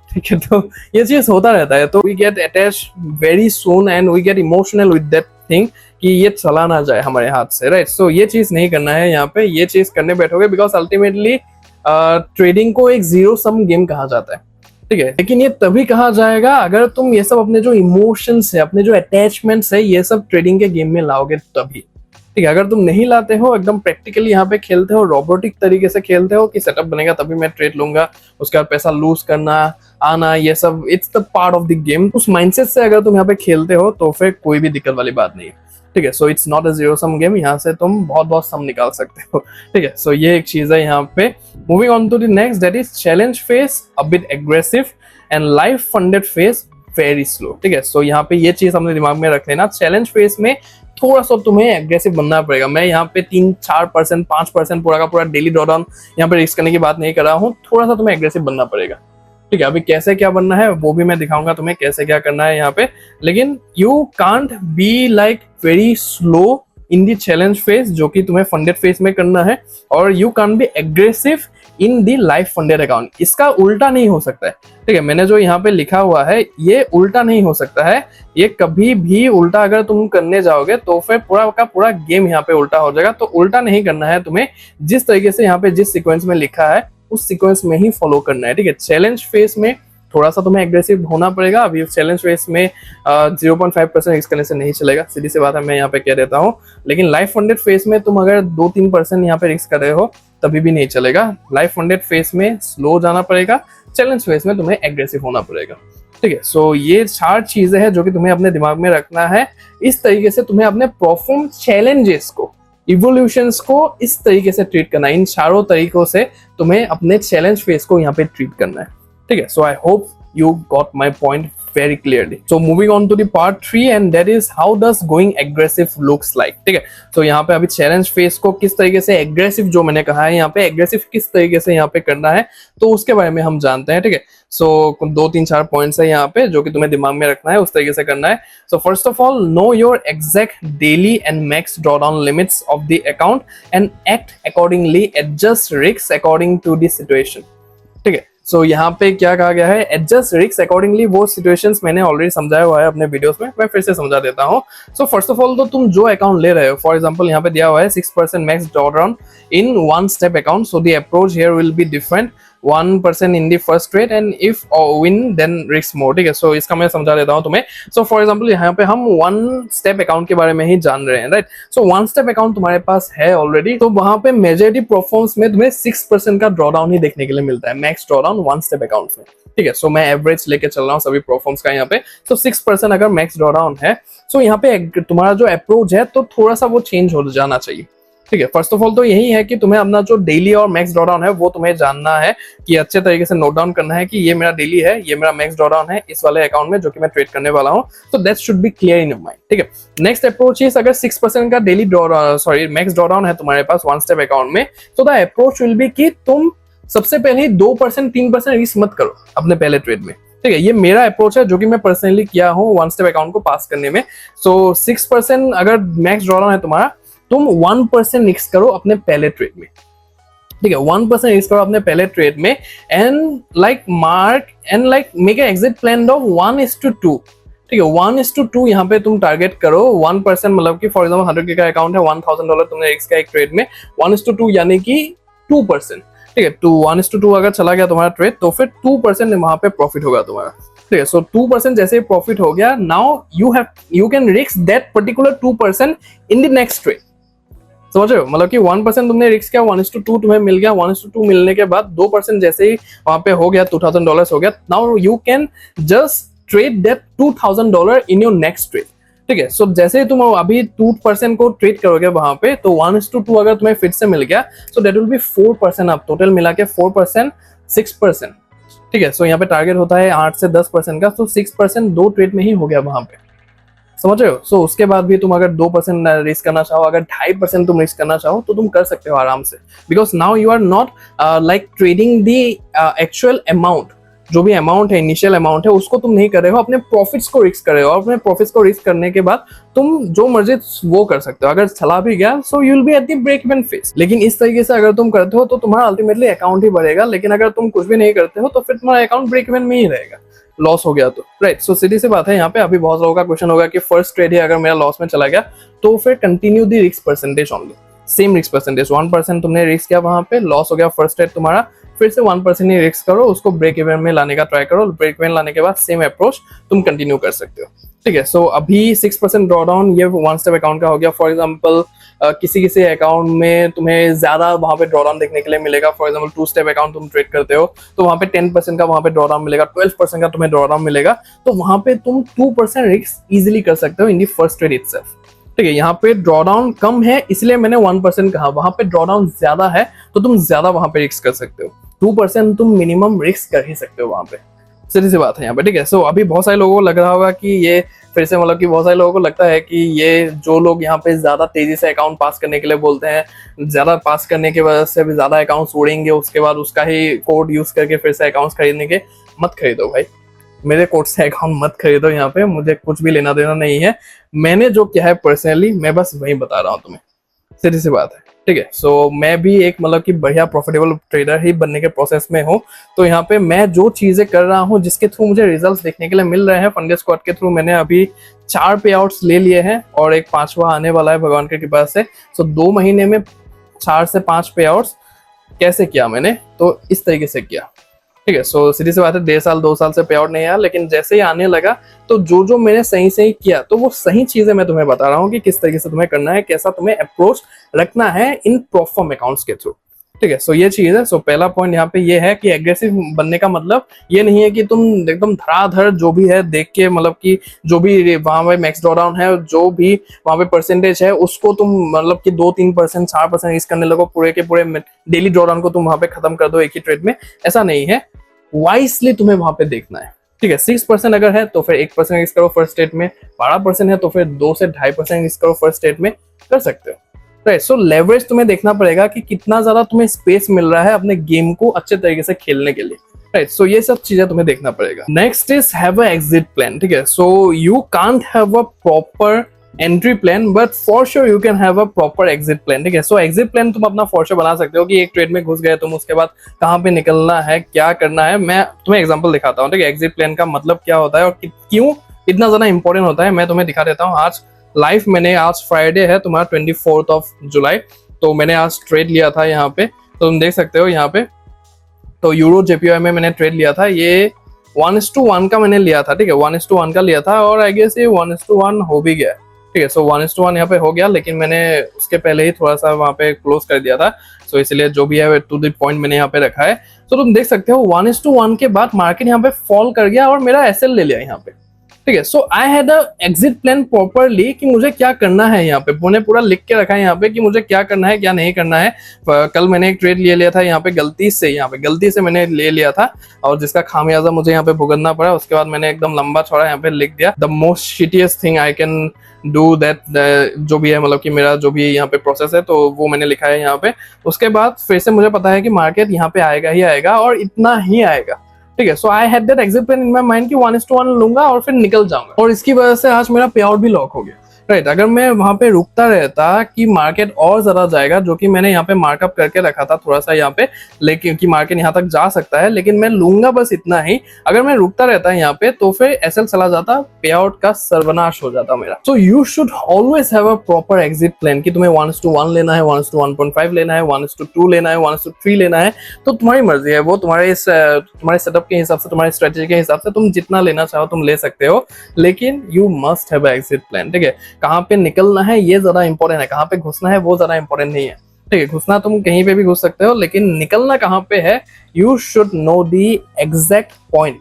Speaker 1: ठीक है, तो ये चीज होता रहता है, तो we get attach very soon and we get emotional with that thing कि ये चला ना जाए हमारे हाथ से। राइट, सो ये चीज नहीं करना है यहाँ पे। ये चीज करने बैठोगे, बिकॉज अल्टीमेटली ट्रेडिंग को एक जीरो सम गेम कहा जाता है। ठीक है, लेकिन ये तभी कहा जाएगा अगर तुम ये सब अपने जो इमोशंस है, अपने जो अटैचमेंट्स है, ये सब ट्रेडिंग के गेम में लाओगे तभी। ठीक है, अगर तुम नहीं लाते हो, एकदम प्रैक्टिकली यहाँ पे खेलते हो, रोबोटिक तरीके से खेलते हो कि सेटअप बनेगा तभी मैं ट्रेड लूंगा, उसके बाद पैसा लूज करना आना, ये सब it's the part of the game, उस माइंडसेट से अगर तुम यहाँ पे खेलते हो तो फिर कोई भी दिक्कत वाली बात नहीं है। ठीक है, so it's not a zero sum game, यहाँ से तुम बहुत बहुत सम निकाल सकते हो। ठीक है, सो ये एक चीज है यहाँ पे। Moving on to the next, that is challenge phase a bit aggressive and life funded phase very slow. ठीक है, सो यहाँ पे ये चीज अपने दिमाग में रख लेना, चैलेंज फेज में थोड़ा सा तुम्हें एग्रेसिव बनना पड़ेगा। मैं यहाँ पे 3-4%, 5% पूरा का पूरा डेली ड्रॉडाउन यहाँ पे रिस्क करने की बात नहीं कर रहा हूँ, थोड़ा सा तुम्हें एग्रेसिव बनना पड़ेगा। ठीक है, अभी कैसे क्या बनना है वो भी मैं दिखाऊंगा तुम्हें, कैसे क्या करना है यहाँ पे, लेकिन you can't be like very slow in the challenge phase जो कि तुम्हें फंडेड फेज में करना है, और you can't be aggressive in the life funded account. इसका उल्टा नहीं हो सकता है। ठीक है, मैंने जो यहाँ पे लिखा हुआ है ये उल्टा नहीं हो सकता है, ये कभी भी उल्टा अगर तुम करने जाओगे तो फिर पूरा का पूरा गेम यहाँ पे उल्टा हो जाएगा। तो उल्टा नहीं करना है तुम्हें, जिस तरीके से यहाँ पे जिस सीक्वेंस में लिखा है उस सीक्वेंस में ही फॉलो करना है। ठीक है, चैलेंज फेज में थोड़ा सा तुम्हें एग्रेसिव होना पड़ेगा। अभी चैलेंज फेज में 0.5% रिस्क करने से नहीं चलेगा, सीधी सी बात है, मैं यहाँ पे कह देता हूँ। लेकिन लाइफ फंडेड फेज में तुम अगर 2-3% यहाँ पे रिस्क कर रहे हो तभी भी नहीं चलेगा। लाइफ फंडेड फेज में स्लो जाना पड़ेगा, चैलेंज फेज में तुम्हें एग्रेसिव होना पड़ेगा। ठीक है, सो ये 4 चीजें हैं जो कि तुम्हें अपने दिमाग में रखना है। इस तरीके से तुम्हें अपने परफॉर्म चैलेंजेस को, इवोल्यूशंस को इस तरीके से ट्रीट करना है। इन चारों तरीकों से तुम्हें अपने चैलेंज फेज को यहाँ पे ट्रीट करना है। ठीक है, so I hope you got my point very clearly. So moving on to the part 3 and that is how does going aggressive looks like. ठीक है, तो यहाँ पे अभी चैलेंज फेस को किस तरीके से एग्रेसिव, जो मैंने कहा है यहाँ पे एग्रेसिव किस तरीके से यहाँ पे करना है तो उसके बारे में हम जानते हैं। ठीक है, सो 2-3-4 पॉइंट्स है यहाँ पे जो कि तुम्हें दिमाग में रखना है, उस तरीके से करना है। So first of all, know your exact daily and max drawdown limits of the account and act accordingly, adjust risk according to the situation. ठीक है, सो यहाँ पे क्या कहा गया है, एडजस्ट रिस्क अकॉर्डिंगली। वो सिचुएशंस मैंने ऑलरेडी समझाया हुआ है अपने वीडियोस में, मैं फिर से समझा देता हूँ। सो फर्स्ट ऑफ ऑल तो तुम जो अकाउंट ले रहे हो, फॉर एग्जांपल यहाँ पे दिया हुआ है 6% max drawdown in one step account, so the approach here will be different, 1% in the first trade and if win then risk more. ठीक है, सो इसका मैं समझा देता हूँ तुम्हें। सो फॉर एग्जांपल यहाँ पे हम वन स्टेप अकाउंट के बारे में ही जान रहे हैं, right. So one step account तुम्हारे पास है ऑलरेडी, तो वहां पे मेजॉरिटी परफॉर्मेंस में तुम्हें 6% का ड्रॉडाउन ही देखने के लिए मिलता है, max drawdown one step account में। ठीक है, सो मैं एवरेज लेके चल रहा हूँ सभी परफॉर्मेंस का यहाँ पे। तो 6% अगर मैक्स ड्रॉडाउन है, सो यहाँ पे तुम्हारा जो अप्रोच है तो थोड़ा सा वो चेंज हो जाना चाहिए। ठीक है, फर्स्ट ऑफ ऑल तो यही है कि तुम्हें अपना जो डेली और मैक्स ड्रॉडाउन है वो तुम्हें जानना है, कि अच्छे तरीके से नोट डाउन करना है कि ये मेरा डेली है, ये मेरा मैक्स ड्रॉडाउन है इस वाले अकाउंट में जो कि मैं ट्रेड करने वाला हूँ। तो that should be clear in your mind. ठीक है, नेक्स्ट अप्रोच इज, अगर 6% का डेली मैक्स ड्रॉडाउन है तुम्हारे पास वन स्टेप अकाउंट में, तो द अप्रोच विल बी कि तुम सबसे पहले 2% 3% रिस्क मत करो अपने पहले ट्रेड में। ठीक है, ये मेरा अप्रोच है जो कि मैं पर्सनली किया हूँ वन स्टेप अकाउंट को पास करने में। सो 6% अगर मैक्स ड्रॉडाउन है तुम्हारा, तुम 1% रिस्क करो अपने पहले ट्रेड में। ठीक है, 1% रिस्क करो अपने पहले ट्रेड में and like mark and like make a exit plan of 1:2। ठीक है, 1:2 यहाँ पे तुम टारगेट करो। 1% मतलब कि फॉर एग्जाम्पल 100K का अकाउंट है, $1000 तुमने रिस्क किया एक ट्रेड में, 1:2 यानी कि 2%। ठीक है, 1:2 अगर चला गया तुम्हारा ट्रेड तो फिर 2% वहां पे प्रॉफिट होगा तुम्हारा। ठीक है, सो 2% जैसे प्रॉफिट हो गया, now you can risk that particular 2% in the next trade. समझ रहे हो, मतलब कि 1% तुमने रिस्क किया, 1:2 तुम्हें मिल गया। 1:2 मिलने के बाद 2% जैसे ही वहां पे हो गया, $2000 हो गया। Now you can just trade that $2000 in your next trade. ठीक है, सो जैसे ही तुम अभी 2% को ट्रेड करोगे वहां पे, तो 1:2 अगर तुम्हें फिर से मिल गया, सो दैट विल बी 4%। अब टोटल मिला के 4%, 6%। ठीक है, सो यहाँ पे टारगेट होता है 8 से 10% का, तो 6% 2 ट्रेड में ही हो गया वहां पे। समझ रहे हो, सो उसके बाद भी तुम अगर 2% रिस्क करना चाहो, अगर 2.5% तुम रिस्क करना चाहो, तो तुम कर सकते हो आराम से, because now you are not like trading the actual amount. जो भी अमाउंट है, इनिशियल अमाउंट है, उसको तुम नहीं कर रहे हो, अपने प्रॉफिट्स को रिस्क कर रहे हो। और अपने प्रॉफिट्स को रिस्क करने के बाद तुम जो मर्जी वो कर सकते हो। अगर चला भी गया, so you will be at the break even phase. लेकिन इस तरीके से अगर तुम करते हो तो तुम्हारा अल्टीमेटली अकाउंट ही बढ़ेगा। लेकिन अगर तुम कुछ भी नहीं करते हो तो फिर तुम्हारा अकाउंट ब्रेक इवन में ही रहेगा, लॉस हो गया तो, राइट। सो सीधी सी बात है यहाँ पे। अभी बहुत लोगों का क्वेश्चन होगा कि फर्स्ट ट्रेड ही अगर मेरा लॉस में चला गया, तो फिर continue the risk percentage only, same risk percentage. 1% तुमने रिस्क किया, वहां पे लॉस हो गया फर्स्ट ट्रेड तुम्हारा, फिर से 1% ही रिस्क करो, उसको ब्रेक इवन में लाने का ट्राई करो। ब्रेक इवन लाने के बाद सेम अप्रोच तुम कंटिन्यू कर सकते हो। ठीक है, सो अभी 6% ड्रॉडाउन ये वन स्टेप अकाउंट का हो गया। फॉर एग्जांपल किसी अकाउंट में तुम्हें ज्यादा वहां पे ड्रॉडाउन देखने के लिए मिलेगा। फॉर एग्जांपल 2 स्टेप अकाउंट तुम ट्रेड करते हो, तो वहां पे 10% का वहां पे ड्रॉडाउन मिलेगा, 12% का तुम्हें ड्रॉडाउन मिलेगा। तो वहां पे तुम 2% रिस्क इजिली कर सकते हो इन दी फर्स्ट ट्रेड इटसेल्फ। ठीक है, यहाँ पे ड्रॉडाउन कम है इसलिए मैंने 1% कहा, वहां पे ड्रॉडाउन ज्यादा है तो तुम ज्यादा वहां पे रिस्क कर सकते हो। 2% तुम मिनिमम रिस्क कर ही सकते हो वहां पे, सीधी सी बात है यहाँ पे। ठीक है, सो अभी बहुत सारे लोगों को लग रहा होगा कि ये फिर से मतलब कि बहुत सारे लोगों को लगता है कि ये जो लोग यहाँ पे ज्यादा तेजी से अकाउंट पास करने के लिए बोलते हैं, ज्यादा पास करने की वजह से भी ज्यादा अकाउंट्स उड़ेंगे, उसके बाद उसका ही कोड यूज करके फिर से अकाउंट्स खरीदने के। मत खरीदो भाई, मेरे कोड से अकाउंट मत खरीदो। यहाँ पे मुझे कुछ भी लेना देना नहीं है। मैंने जो किया है पर्सनली, मैं बस वही बता रहा हूँ तुम्हें, सीधी सी बात है। ठीक है, सो मैं भी एक मतलब कि बढ़िया प्रॉफिटेबल ट्रेडर ही बनने के प्रोसेस में हूँ। तो यहाँ पे मैं जो चीजें कर रहा हूँ, जिसके थ्रू मुझे रिजल्ट्स देखने के लिए मिल रहे हैं, फंडे स्क्वाड के थ्रू मैंने अभी 4 पे आउट्स ले लिए हैं और एक 5वां आने वाला है भगवान की कृपा से। सो 2 महीने में 4 से 5 पे आउट्स कैसे किया मैंने, तो इस तरीके से किया। ठीक है, सो सीधी सी बात है, 1.5 साल 2 साल से पे आउट नहीं आया, लेकिन जैसे ही आने लगा तो जो मैंने सही किया, तो वो सही चीजें मैं तुम्हें बता रहा हूँ कि किस तरीके से तुम्हें करना है, कैसा तुम्हें अप्रोच रखना है इन परफॉर्म अकाउंट्स के थ्रू। ठीक है, सो ये चीज है। सो पहला पॉइंट यहाँ पे ये है कि एग्रेसिव बनने का मतलब ये नहीं है कि तुम एकदम धड़ाधड़ जो भी है देख के, मतलब कि जो भी वहां पे मैक्स ड्रॉडाउन है, जो भी वहां पे परसेंटेज है, उसको तुम मतलब कि 2-3%, 4% रिस्क करने लगो, पूरे के पूरे डेली ड्रॉडाउन को तुम वहां पे खत्म कर दो एक ही ट्रेड में। ऐसा नहीं है, वाइसली तुम्हें वहां पे देखना है। ठीक है, 6% अगर है तो फिर 1% रिस्क करो फर्स्ट स्टेट में, 12% है तो फिर 2 से 2.5% रिस्क करो फर्स्ट स्टेट में, कर सकते हो। राइट, सो लेवरेज तुम्हें देखना पड़ेगा कि कितना ज्यादा तुम्हें स्पेस मिल रहा है अपने गेम को अच्छे तरीके से खेलने के लिए। राइट, सो ये सब चीजें तुम्हें देखना पड़ेगा। Next is have a exit plan. ठीक है, so you can't have a proper entry plan, but for sure you can have a proper exit plan, ठीक है। सो एग्जिट प्लान तुम अपना फॉर श्योर बना सकते हो कि एक ट्रेड में घुस गए तुम, उसके बाद कहाँ पे निकलना है, क्या करना है। मैं तुम्हें एग्जांपल दिखाता हूँ, ठीक है। एग्जिट प्लान का मतलब क्या होता है और क्यों इतना ज्यादा इंपॉर्टेंट होता है, मैं तुम्हें दिखा देता हूँ। आज लाइव मैंने, आज फ्राइडे है तुम्हारा 24 जुलाई, तो मैंने आज ट्रेड लिया था यहाँ पे, तो तुम देख सकते हो यहाँ पे। तो यूरो जेपीवाई में मैंने ट्रेड लिया था, ये 1:1 का मैंने लिया था, ठीक है। 1:1 का लिया था और आई गेस ये 1:1 हो भी गया, ठीक है। सो 1:1 यहाँ पे हो गया, लेकिन मैंने उसके पहले ही थोड़ा सा वहाँ पे क्लोज कर दिया था। सो इसलिए जो भी है टू द पॉइंट मैंने यहाँ पे रखा है। तो तुम देख सकते हो 1:1 के बाद मार्केट यहाँ पे फॉल कर गया और मेरा एसएल ले लिया यहाँ पे, ठीक है। So I had a exit plan properly कि मुझे क्या करना है यहाँ पे, मैंने पूरा लिख के रखा है यहाँ पे कि मुझे क्या करना है क्या नहीं करना है। कल मैंने एक ट्रेड ले लिया था यहाँ पे गलती से मैंने ले लिया था और जिसका खामियाजा मुझे यहाँ पे भुगतना पड़ा। उसके बाद मैंने एकदम लंबा चौड़ा यहाँ पे लिख दिया, the most shittiest thing I can do that, जो भी है मतलब कि मेरा जो भी यहाँ पे प्रोसेस है, तो वो मैंने लिखा है यहाँ पे। उसके बाद फिर से मुझे पता है कि मार्केट यहाँ पे आएगा ही आएगा और इतना ही आएगा, ठीक है। So I had that exit plan in my mind कि 1:1 लूंगा और फिर निकल जाऊंगा, और इसकी वजह से आज मेरा पे आउट भी लॉक हो गया, राइट। अगर मैं वहां पे रुकता रहता कि मार्केट और ज्यादा जाएगा, जो कि मैंने यहाँ पे मार्कअप करके रखा था थोड़ा सा यहाँ पे, लेकिन कि मार्केट यहाँ तक जा सकता है, लेकिन मैं लूंगा बस इतना ही। अगर मैं रुकता रहता यहाँ पे तो फिर एसएल चला जाता, पे आउट का सर्वनाश हो जाता मेरा। So you should always have a proper exit plan कि तुम्हें 1:1 लेना है, 1:1.5 लेना है, 1:2 लेना है, 1:3 लेना है, तो तुम्हारी मर्जी है। वो तुम्हारे सेटअप के हिसाब से, तुम्हारी स्ट्रेटेजी के हिसाब से तुम जितना लेना चाहो तुम ले सकते हो, लेकिन you must have exit plan, ठीक है। कहाँ पे निकलना है ये ज्यादा इंपॉर्टेंट है, कहाँ पे घुसना है वो ज्यादा इंपॉर्टेंट नहीं है, ठीक है। घुसना तुम कहीं पे भी घुस सकते हो, लेकिन निकलना कहाँ पे है, you should know the exact point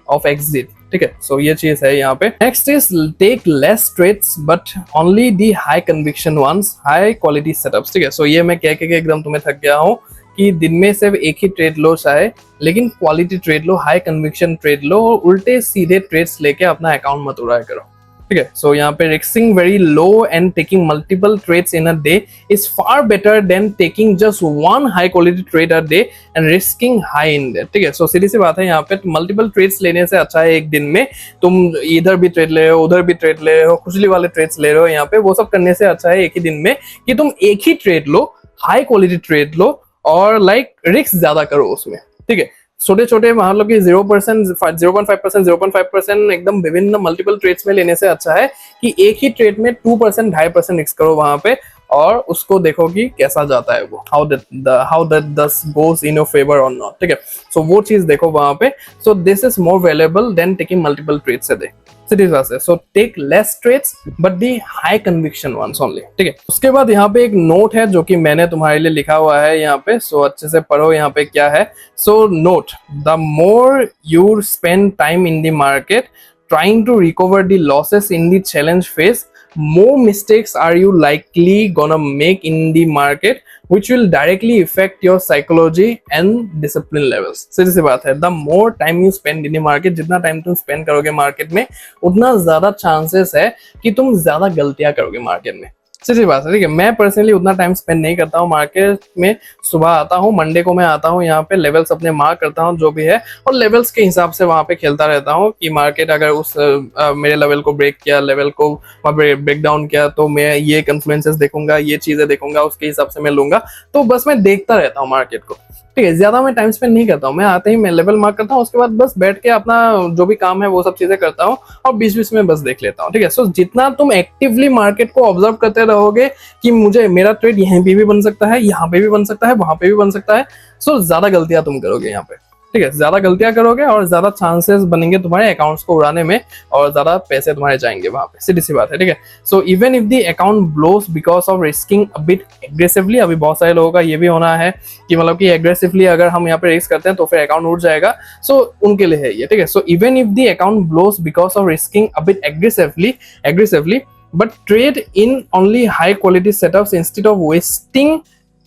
Speaker 1: of exit, ठीक है। सो ये चीज है यहाँ पे। Next is take less trades but only the high conviction ones, high quality setups, ठीक है। सो ये मैं कह के एकदम तुम्हें थक गया हूँ कि दिन में सिर्फ एक ही ट्रेड लो चाहे, लेकिन क्वालिटी ट्रेड लो, हाई कन्विक्शन ट्रेड लो, और उल्टे सीधे ट्रेड्स लेके अपना अकाउंट मत उड़ाया करो, ठीक है। सो यहाँ पे risking very low and taking multiple trades in a day is far better than taking just one high quality trade a day and risking high in day, ठीक है। सो सीधी सी बात है, यहाँ पे मल्टीपल ट्रेड्स लेने से अच्छा है एक दिन में तुम इधर भी ट्रेड ले रहे हो, उधर भी ट्रेड ले रहे हो, खुजली वाले ट्रेड्स ले रहे हो यहाँ पे, वो सब करने से अच्छा है एक ही दिन में कि तुम एक ही ट्रेड लो, हाई क्वालिटी ट्रेड लो और लाइक रिस्क ज्यादा करो उसमें, ठीक है। छोटे छोटे मतलब कि 0%, 0.5%, 0.5% एकदम विभिन्न मल्टीपल ट्रेड्स में लेने से अच्छा है कि एक ही ट्रेड में 2%, 2.5% रिस्क करो वहां पे और उसको देखो कि कैसा जाता है वो, how that goes in your favour और नॉट, ठीक है। सो वो चीज देखो वहां पे। So this is more valuable than taking multiple trades a day, सीधी बात है। So take less trades but the high conviction once only, ठीक है। उसके बाद यहाँ पे एक नोट है जो कि मैंने तुम्हारे लिए लिखा हुआ है यहाँ पे, सो अच्छे से पढ़ो यहाँ पे क्या है। So note, the more you spend time in the market trying to recover the losses in the challenge phase, more mistakes are you likely gonna make in the market which will directly affect your psychology and discipline levels। सीधी सी बात है, the more time you spend in the market, जितना time तुम spend करोगे market में उतना ज्यादा chances है कि तुम ज्यादा गलतियां करोगे मार्केट में, सीधी बात है, ठीक है। मैं पर्सनली उतना टाइम स्पेंड नहीं करता हूँ मार्केट में। सुबह आता हूँ, मंडे को मैं आता हूँ यहाँ पे, लेवल्स अपने मार्क करता हूँ जो भी है, और लेवल्स के हिसाब से वहां पे खेलता रहता हूँ कि मार्केट अगर उस मेरे लेवल को ब्रेक किया, लेवल को ब्रेक डाउन किया, तो मैं ये कन्फ्लुएंसेस देखूंगा, ये चीजें देखूंगा, उसके हिसाब से मैं लूंगा। तो बस मैं देखता रहता हूँ मार्केट को, ठीक है। ज्यादा मैं टाइम स्पेंड नहीं करता हूँ, मैं आते ही मैं लेवल मार्क करता हूँ, उसके बाद बस बैठ के अपना जो भी काम है वो सब चीजें करता हूँ और बीच बीच में बस देख लेता हूँ, ठीक है। सो जितना तुम एक्टिवली मार्केट को ऑब्जर्व करते रहोगे कि मुझे मेरा ट्रेड यहाँ पे भी बन सकता है, यहाँ पे भी बन सकता है, वहां पे भी बन सकता है, सो ज्यादा गलतियां तुम करोगे यहाँ पे, ठीक है। ज्यादा गलतियां करोगे और ज्यादा चांसेस बनेंगे तुम्हारे अकाउंट्स को उड़ाने में और ज्यादा पैसे तुम्हारे जाएंगे वहां पे, सीधी सी बात है, ठीक है। So even if the account blows because of risking a bit aggressively, अभी बहुत सारे लोगों का ये भी होना है कि मतलब कि एग्रेसिवली अगर हम यहाँ पे रिस्क करते हैं तो फिर अकाउंट उड़ जाएगा, सो उनके लिए है ये, ठीक है। So even if the account blows because of risking a bit aggressively but trade in only high quality setups instead of wasting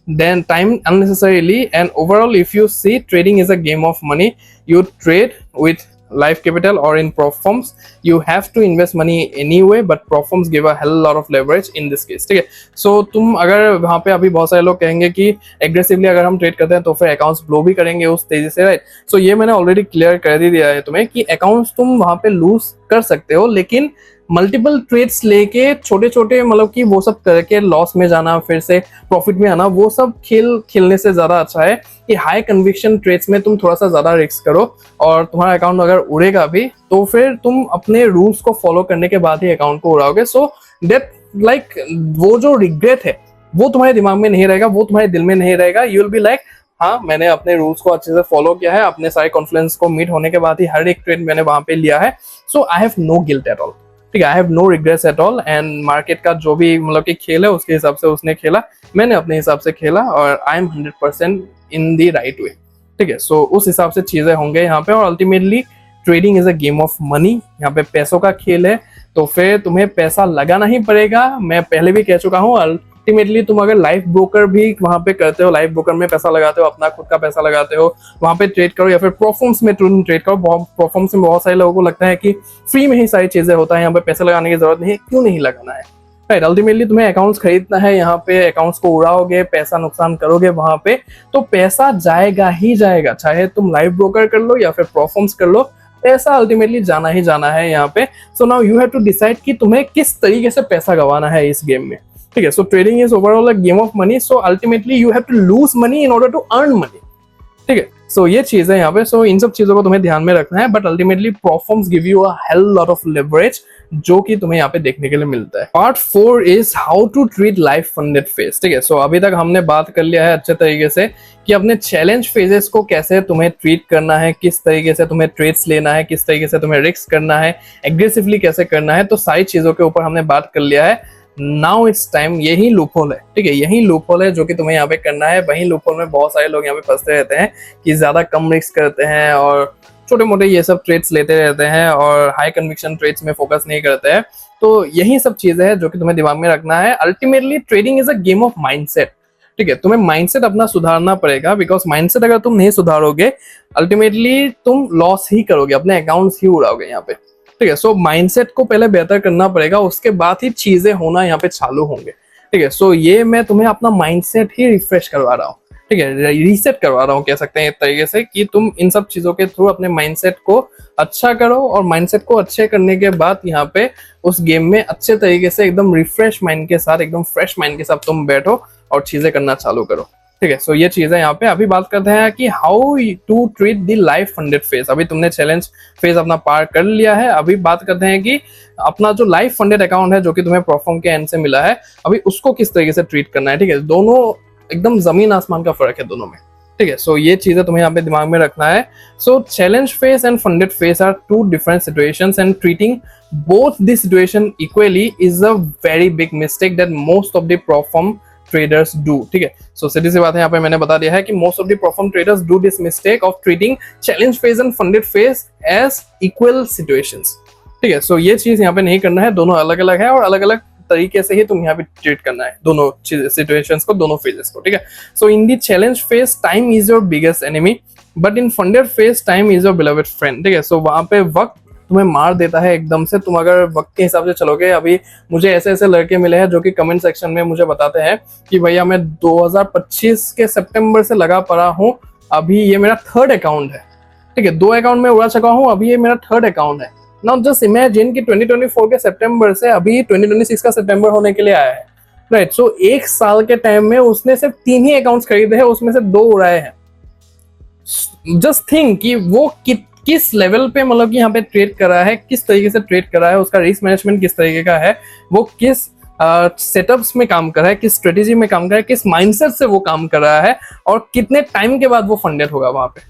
Speaker 1: then time unnecessarily, and overall if you see trading is a game of money, you trade with live capital or in prop firms, you have to invest money anyway but prop firms give a hell lot of leverage in this case, ठीक है। सो तुम अगर वहाँ पे अभी बहुत सारे लोग कहेंगे कि एग्रेसिवली अगर हम ट्रेड करते हैं तो फिर अकाउंट्स ब्लो भी करेंगे उस तेजी से, राइट। सो ये मैंने ऑलरेडी क्लियर कर दिया है तुम्हें कि अकाउंट्स तुम वहाँ पे लूज कर सकते हो, लेकिन मल्टीपल ट्रेड्स लेके छोटे छोटे मतलब कि वो सब करके लॉस में जाना फिर से प्रॉफिट में आना, वो सब खेलने से ज्यादा अच्छा है कि हाई कन्विक्शन ट्रेड्स में तुम थोड़ा सा ज्यादा रिस्क करो, और तुम्हारा अकाउंट अगर उड़ेगा भी तो फिर तुम अपने रूल्स को फॉलो करने के बाद ही अकाउंट को उड़ाओगे। सो दैट लाइक वो जो रिग्रेट है वो तुम्हारे दिमाग में नहीं रहेगा, वो तुम्हारे दिल में नहीं रहेगा। यू विल बी लाइक हाँ मैंने अपने रूल्स को अच्छे से फॉलो किया है, अपने सारे कॉन्फ्रेंस को मीट होने के बाद ही हर एक ट्रेड मैंने वहां पे लिया है। So I have no guilt at all, ठीक है, I have no regrets at all. And market का जो भी मतलब कि खेल है उसके हिसाब से उसने खेला, मैंने अपने हिसाब से खेला, और I am 100% in the right way, ठीक है। सो उस हिसाब से चीजें होंगे यहाँ पे। और ultimately trading is a game of money, यहाँ पे पैसों का खेल है, तो फिर तुम्हें पैसा लगाना ही पड़ेगा। मैं पहले भी कह चुका हूँ, अल्टीमेटली तुम अगर लाइफ ब्रोकर भी वहां पे करते हो, लाइफ ब्रोकर में पैसा लगाते हो, अपना खुद का पैसा लगाते हो, वहां पे ट्रेड करो, या फिर प्रोफॉर्म्स में ट्रेड करो। प्रोफॉर्म्स में बहुत सारे लोगों को लगता है कि फ्री में ही सारी चीजें होता है, यहाँ पे पैसा लगाने की जरूरत नहीं है, क्यों नहीं लगाना है, राइट। अल्टीमेटली तुम्हें अकाउंट्स खरीदना है, यहाँ पे अकाउंट्स को उड़ाओगे, पैसा नुकसान करोगे वहां पे, तो पैसा जाएगा ही जाएगा, चाहे तुम लाइव ब्रोकर कर लो या फिर परफॉर्म्स कर लो, पैसा अल्टीमेटली जाना ही जाना है यहाँ पे। So now you have to decide कि तुम्हें किस तरीके से पैसा गंवाना है इस गेम में, ठीक है। So trading is overall a game of money, so ultimately you have to lose money in order to earn money, ठीक है। सो ये चीज है यहाँ पे। सो इन सब चीजों को तुम्हें ध्यान में रखना है, but ultimately performs give you a hello lot of leverage, जो कि तुम्हें यहाँ पे देखने के लिए मिलता है। Part 4 is how to treat life funded phase, ठीक है। सो अभी तक हमने बात कर लिया है अच्छे तरीके से कि अपने चैलेंज फेजेस को कैसे तुम्हें ट्रीट करना है, किस तरीके से तुम्हें ट्रेड्स लेना है, किस तरीके से तुम्हें रिस्क करना है, एग्रेसिवली कैसे करना है, तो सारी चीजों के ऊपर हमने बात कर लिया है। नाउ इट्स टाइम, यही लूपहोल है, ठीक है, यही लूपहोल है जो कि तुम्हें यहाँ पे करना है। वही लूपहोल में बहुत सारे लोग यहाँ पे फंसते रहते हैं कि ज्यादा कम रिस्क करते हैं और छोटे मोटे ये सब ट्रेड्स लेते रहते हैं और हाई कन्विक्शन ट्रेड्स में फोकस नहीं करते हैं। तो यही सब चीजें हैं जो कि तुम्हें दिमाग में रखना है। Ultimately trading is a game of mindset, ठीक है। तुम्हें माइंडसेट अपना सुधारना पड़ेगा, बिकॉज माइंडसेट अगर तुम नहीं सुधारोगे अल्टीमेटली तुम लॉस ही करोगे, अपने अकाउंट्स ही उड़ाओगे यहाँ पे, ठीक है। सो माइंडसेट को पहले बेहतर करना पड़ेगा, उसके बाद ही चीजें होना यहाँ पे चालू होंगे, ठीक है। सो ये मैं तुम्हें अपना माइंडसेट ही रिफ्रेश करवा रहा हूँ, ठीक है, रीसेट करवा रहा हूँ कह सकते हैं एक तरीके से, कि तुम इन सब चीजों के थ्रू अपने माइंडसेट को अच्छा करो, और माइंडसेट को अच्छे करने के बाद यहाँ पे उस गेम में अच्छे तरीके से एकदम रिफ्रेश माइंड के साथ, एकदम फ्रेश माइंड के साथ तुम बैठो और चीजें करना चालू करो, ठीक है। सो ये चीजें यहाँ पे। अभी बात करते हैं कि how to treat the life funded phase. अभी तुमने चैलेंज फेज अपना पार कर लिया है, अभी बात करते हैं कि अपना जो लाइफ फंडेड अकाउंट है जो कि तुम्हें परफॉर्म के एंड से मिला है, अभी उसको किस तरीके से ट्रीट करना है, ठीक है। दोनों एकदम जमीन आसमान का फर्क है दोनों में, ठीक है। सो ये चीजें तुम्हें यहाँ पे दिमाग में रखना है। So challenge phase and funded phase are two different situations, and treating both this situation equally is a very big mistake that most of the prop firm traders do, ठीक है। सो सीधी सी बात है, यहाँ पे मैंने बता दिया है कि most of the prop firm traders do this mistake of treating challenge phase and funded phase as equal situations, ठीक है। सो ये चीज यहाँ पे नहीं करना है, दोनों अलग अलग है और अलग अलग तरीके से ही तुम यहाँ पे ट्रीट करना है दोनों सिचुएशंस को, दोनों फेजेस को, ठीक है। So in the challenge phase time is your biggest enemy, but in funded phase time is your beloved friend, ठीक है। सो वहां पे वक्त तुम्हें मार देता है एकदम से, तुम अगर वक्त के हिसाब से चलोगे। अभी मुझे ऐसे ऐसे लड़के मिले हैं जो कि कमेंट सेक्शन में मुझे बताते हैं कि भैया मैं 2025 के सितंबर से लगा पड़ा हूँ, अभी ये मेरा थर्ड अकाउंट है, ठीक है, 2 अकाउंट में उड़ा चुका हूँ, अभी ये मेरा थर्ड अकाउंट है। नाउ जस्ट इमेजिन कि 2024 के सितंबर से अभी 2026 का सितंबर होने के लिए आया है, राइट। सो 1 साल के टाइम में उसने सिर्फ 3 ही अकाउंट्स खरीदे हैं, उसमें से 2 उड़ाए हैं। जस्ट थिंक कि वो किस लेवल पे मतलब कि यहाँ पे ट्रेड कर रहा है, किस तरीके से ट्रेड कर रहा है, उसका रिस्क मैनेजमेंट किस तरीके का है, वो किस सेटअप्स में काम कर रहा है, किस स्ट्रेटेजी में काम कर रहा है, किस माइंडसेट से वो काम कर रहा है, और कितने टाइम के बाद वो फंडेड होगा वहां पे,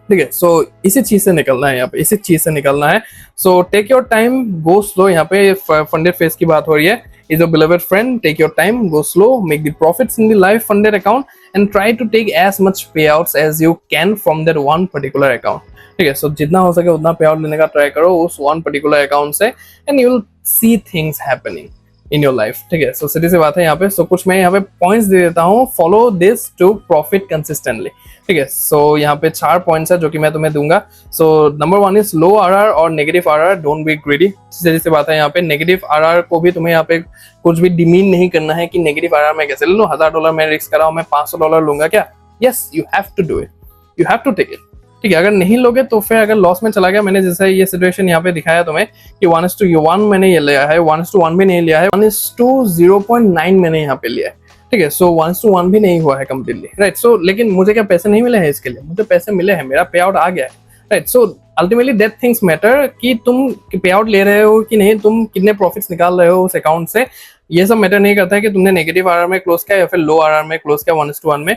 Speaker 1: ठीक है। सो इसी चीज से निकलना है यहाँ पे, इसी चीज से निकलना है। So take your time, go slow. यहाँ पे फंडेड फेज की बात हो रही है। Is your beloved friend, take your time, go slow, make the profits in the life funded account and try to take as much payouts as you can from that one particular account, ठीक है। सो जितना हो सके उतना पे out लेने का try करो उस वन पर्टिकुलर अकाउंट से, and you will see things happening in your life, ठीक है। सो सीधी सी बात है यहाँ पे। सो कुछ मैं यहाँ पे पॉइंट्स दे देता हूँ, follow this to profit consistently, ठीक है। सो यहाँ पे 4 पॉइंट्स है जो कि मैं तुम्हें दूंगा। So number 1 is low RR और negative RR, don't be greedy. सीधी सी बात है यहाँ पे, नेगेटिव आरआर को भी तुम्हें यहाँ पे कुछ भी डिमीन नहीं करना है कि नेगेटिव आरआर मैं कैसे ले लूँ, $1000 मैं रिस्क कर रहा हूँ, मैं $500 लूंगा क्या? Yes, you have to do it, you have to take it, ठीक है। अगर नहीं लोगे तो फिर अगर लॉस में चला गया, मैंने जैसे ये सिचुएशन यहाँ पे दिखाया तुम्हें कि 1:1 मैंने ये लिया है, 1:1 भी नहीं लिया है, 1:0.9 मैंने यहाँ पे लिया है, ठीक है। सो 1:1 भी नहीं हुआ है कम्प्लीटली, राइट। सो लेकिन मुझे क्या पैसे नहीं मिले हैं इसके लिए, मुझे पैसे मिले हैं, मेरा पे आउट आ गया है, right. So ultimately that things matter कि तुम पे आउट ले रहे हो कि नहीं, तुम कितने प्रॉफिट्स निकाल रहे हो उस अकाउंट से, ये सब मैटर नहीं करता है कि तुमने नेगेटिव आरआर में क्लोज किया या फिर लो आरआर में क्लोज किया 1:1 में,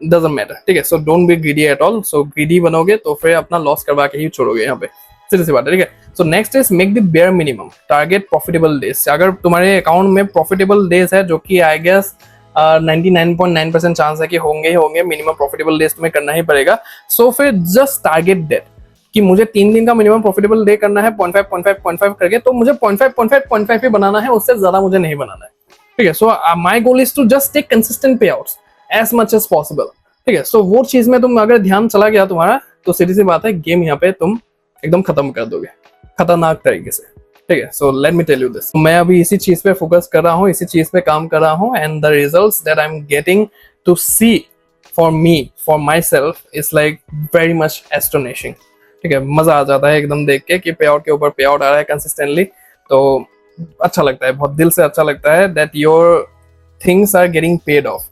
Speaker 1: डजंट मैटर, ठीक है। So don't be greedy at all. So greedy बनोगे तो फिर अपना लॉस करवा के ही छोड़ोगे यहाँ पे, सीधी सी बात है, ठीक है। So next is make the bare minimum target profitable days. अगर तुम्हारे अकाउंट में प्रॉफिटेबल डेज है, जो कि आई गेस 99.9% चांस है कि होंगे ही होंगे, मिनिमम प्रॉफिटेबल डेज तुम्हें करना ही पड़ेगा। सो फिर जस्ट टारगेट दैट कि मुझे 3 दिन का मिनिमम प्रॉफिटेबल डे करना है 0.5 करके, तो मुझे 0.5 ही बनाना है, उससे ज्यादा मुझे नहीं बनाना है, ठीक है। So my goal is to just take consistent payouts as much as possible, ठीक है। सो वो चीज में तुम अगर ध्यान चला गया तुम्हारा, तो सीधी सी बात है गेम यहाँ पे तुम एकदम खत्म कर दोगे खतरनाक तरीके से, ठीक है। So let me tell you this, मैं अभी इसी चीज पे फोकस कर रहा हूँ, इसी चीज पे काम कर रहा हूँ, and the results that I am getting to see for me, for myself, is like very much astonishing, ठीक है। मजा आ जाता है एकदम देख के कि पे आउट के ऊपर पे आउट आ रहा है कंसिस्टेंटली, तो अच्छा लगता है, बहुत दिल से अच्छा लगता है that your things are getting paid off,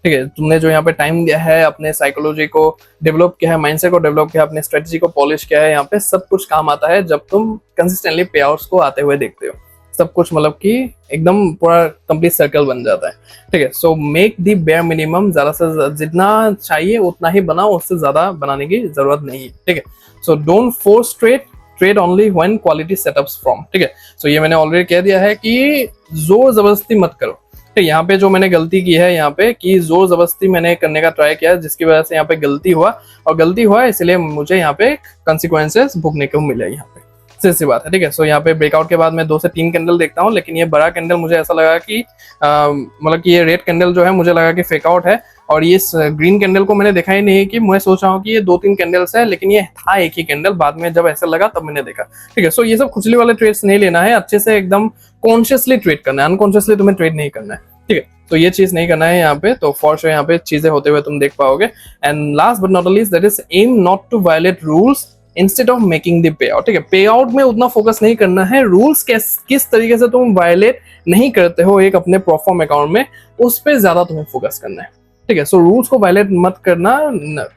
Speaker 1: ठीक है। तुमने जो यहाँ पे टाइम दिया है, अपने साइकोलॉजी को डेवलप किया है, माइंडसेट को डेवलप किया है, अपने स्ट्रेटजी को पॉलिश किया है, यहाँ पे सब कुछ काम आता है जब तुम कंसिस्टेंटली पे आउट्स को आते हुए देखते हो, सब कुछ मतलब कि एकदम पूरा कंप्लीट सर्कल बन जाता है, ठीक है। So make the bare minimum, ज्यादा से जितना चाहिए उतना ही बनाओ, उससे ज्यादा बनाने की जरूरत नहीं है, ठीक है। So don't force trade only when quality setups from, ठीक है। सो ये मैंने ऑलरेडी कह दिया है कि जोर जबरदस्ती मत करो, यहाँ पे जो मैंने गलती की है यहाँ पे कि जोर जबरदस्ती मैंने करने का ट्राई किया, जिसकी वजह से यहाँ पे गलती हुआ, और गलती हुआ इसलिए मुझे यहाँ पे कंसिक्वेंसेस भुगतने को मिले यहाँ पे, सीधी सी बात है, ठीक है। सो यहाँ पे ब्रेकआउट के बाद मैं 2 से 3 कैंडल देखता हूँ, लेकिन ये बड़ा कैंडल मुझे ऐसा लगा कि मतलब कि ये रेड कैंडल जो है मुझे लगा कि फेक आउट है, और ये ग्रीन कैंडल को मैंने देखा ही नहीं कि मैं सोच रहा हूँ कि ये 2-3 कैंडल्स है, लेकिन ये था एक ही कैंडल, बाद में जब ऐसा लगा तब मैंने देखा, ठीक है। सो ये सब खुजली वाले ट्रेड्स नहीं लेना है, अच्छे से एकदम कॉन्शियसली ट्रेड करना है, अनकॉन्शियसली तुम्हें ट्रेड नहीं करना है, ठीक है। तो ये चीज नहीं करना है यहाँ पे, तो फॉर श्योर यहाँ पे चीजें होते हुए तुम देख पाओगे। And last but not least, that is am not to violate rules instead of making the payout, ठीक है। पे आउट में उतना फोकस नहीं करना है, रूल्स किस तरीके से तुम वायलेट नहीं करते हो एक अपने प्रोफॉर्म अकाउंट में, उस पर ज्यादा तुम्हें फोकस करना है, ठीक है। सो रूल्स को वायलेट मत करना,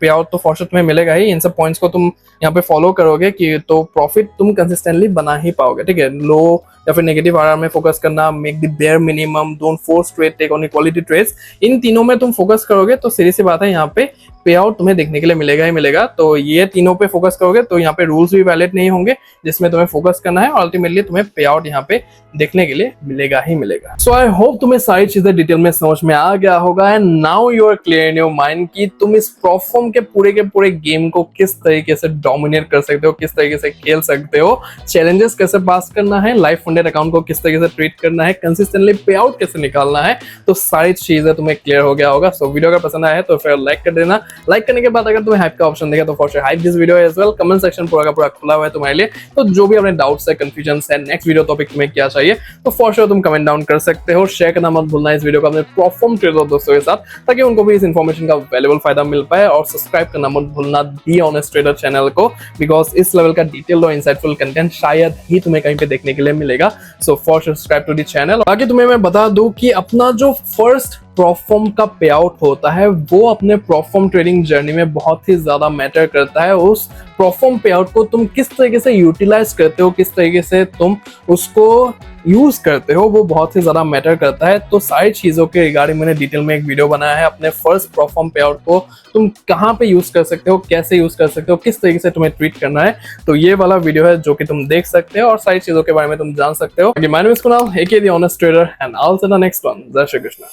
Speaker 1: पे आउट तो फॉर श्योर तुम्हें मिलेगा ही, इन सब पॉइंट्स को तुम यहाँ पे फॉलो करोगे कि तो प्रॉफिट तुम कंसिस्टेंटली बना ही पाओगे, ठीक है। लो या फिर नेगेटिव आरआर में फोकस करना, make the bare minimum, don't force trade, take only quality trades, इन तीनों में तुम फोकस करोगे तो सीधी सी बात है यहाँ पे पे आउट तुम्हें देखने के लिए मिलेगा ही मिलेगा। तो ये तीनों पे फोकस करोगे तो यहाँ पे रूल्स भी वैलिड नहीं होंगे जिसमें तुम्हें फोकस करना है, और अल्टीमेटली तुम्हें पे आउट यहाँ पे देखने के लिए मिलेगा ही मिलेगा। सो आई होप तुम्हें सारी चीजें डिटेल में समझ में आ गया होगा, and now you are clear in your mind कि तुम इस प्रोफॉर्म के पूरे गेम को किस तरीके से डोमिनेट कर सकते हो, किस तरीके से खेल सकते हो, चैलेंजेस कैसे पास करना है, लाइव फंडेड अकाउंट को किस तरीके से ट्रीट करना है, कंसिस्टेंटली पे आउट कैसे निकालना है, तो सारी चीजें तुम्हें क्लियर हो गया होगा। सो वीडियो अगर पसंद आया है तो फिर लाइक कर देना, लाइक करने के बाद अगर तुम्हें हाइप का ऑप्शन देगा तो for sure hype this video as well, comment section पूरा का पूरा खुला हुआ है तुम्हारे लिए, तो जो भी अपने डाउट्स है, कंफ्यूजन है, नेक्स्ट वीडियो टॉपिक तुम्हें क्या चाहिए, तो फॉर श्योर तुम कमेंट डाउन कर सकते हो। शेयर करना मत भूलना इस वीडियो को अपने प्रोफॉर्म ट्रेडर दोस्तों के साथ, ताकि उनको भी इस इन्फॉर्मेशन का वैल्यूएबल फायदा मिल पाए, और सब्सक्राइब करना मत भूलना दी ऑनेस्ट ट्रेडर चैनल को, बिकॉज इस लेवल का डिटेल और इंसाइटफुल कंटेंट शायद ही तुम्हें कहीं पे देखने के लिए मिलेगा। So for sure subscribe to the channel. बाकी तुम्हें मैं बता दूं कि अपना जो फर्स्ट प्रोफॉर्म का पे आउट होता है वो अपने प्रोफॉर्म ट्रेडिंग जर्नी में बहुत ही ज्यादा मैटर करता है। उस प्रोफॉर्म पे आउट को तुम किस तरीके से यूटिलाइज करते हो, किस तरीके से तुम उसको यूज करते हो, वो बहुत ही ज्यादा मैटर करता है। तो सारी चीजों के रिगार्डिंग मैंने डिटेल में एक वीडियो बनाया है। अपने फर्स्ट प्रोफॉर्म पे आउट को तुम कहाँ पे यूज कर सकते हो, कैसे यूज कर सकते हो, किस तरीके से तुम्हें ट्रीट करना है, तो ये वाला वीडियो है जो कि तुम देख सकते हो और सारी चीजों के बारे में तुम जान सकते हो। My name is Kunal, aka the honest trader, and I will see you in the next one. जय श्री कृष्ण।